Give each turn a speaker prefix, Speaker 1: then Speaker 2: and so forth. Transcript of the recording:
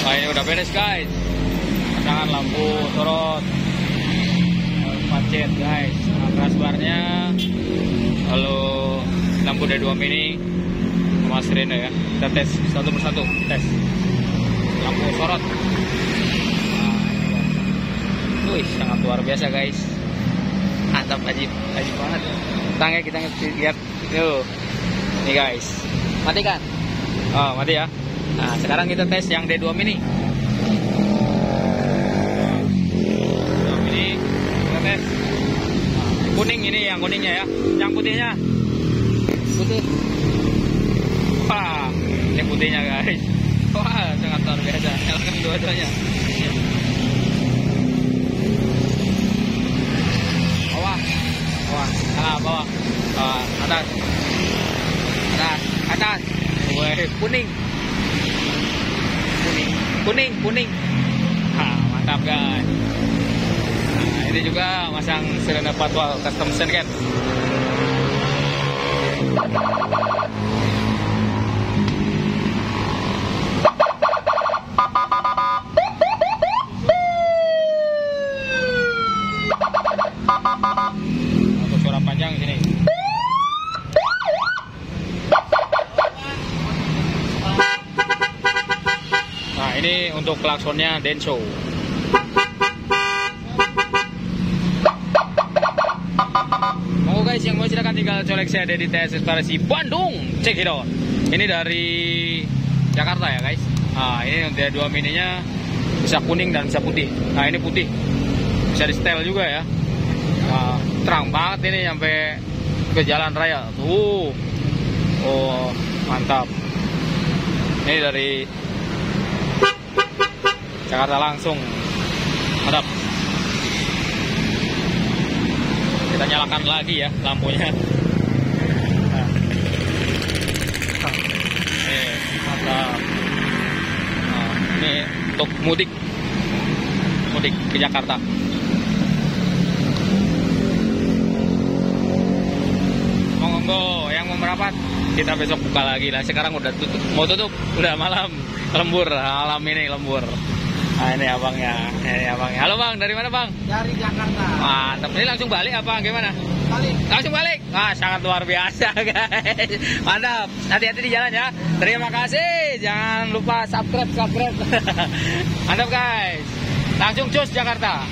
Speaker 1: Nah, ini udah beres guys. Pasangan lampu sorot, macet guys. Nah, crossbarnya, lalu lampu D2 mini sama sirene ya. Kita tes satu persatu, tes lampu sorot. Nah, wih, sangat luar biasa guys. Mantap, ajib banget. Tangga kita lihat tuh. Nih guys, matikan. Oh, mati ya. Nah, sekarang kita tes yang D2 mini. D2 mini kita tes. Nah, kuning ini yang kuningnya ya. Yang putihnya. Putih. Wah, ini putihnya guys. Wah, sangat luar biasa. Nyalakan dua-duanya. Bawah, atas, wih, kuning, mantap guys. Nah, ini juga masang sirene patwal custom senket. Untuk suara panjang sini. Nah, ini untuk klaksonnya Denso. Mau guys, yang mau silakan tinggal colek saya di TS Eksplorasi Bandung. Check it out. Ini dari Jakarta ya guys. Nah, ini untuk D2 mininya bisa kuning dan bisa putih. Nah, ini putih. Bisa di setel juga ya. Nah, terang banget ini sampai ke jalan raya. Tuh. Oh, mantap. Ini dari Jakarta langsung. Mantap. Kita nyalakan lagi ya lampunya. Nah. Mantap. Nah, ini untuk mudik ke Jakarta. Monggo yang mau merapat, kita besok buka lagi lah. Sekarang udah tutup, mau tutup, udah malam, lembur, malam ini lembur. Nah, ini abangnya. Halo bang, dari mana bang?
Speaker 2: Dari Jakarta.
Speaker 1: Mantap, ini langsung balik apa gimana?
Speaker 2: Balik.
Speaker 1: Langsung balik? Ah, sangat luar biasa guys. Mantap, hati-hati di jalan ya. Terima kasih, jangan lupa subscribe. Mantap guys, langsung cus Jakarta.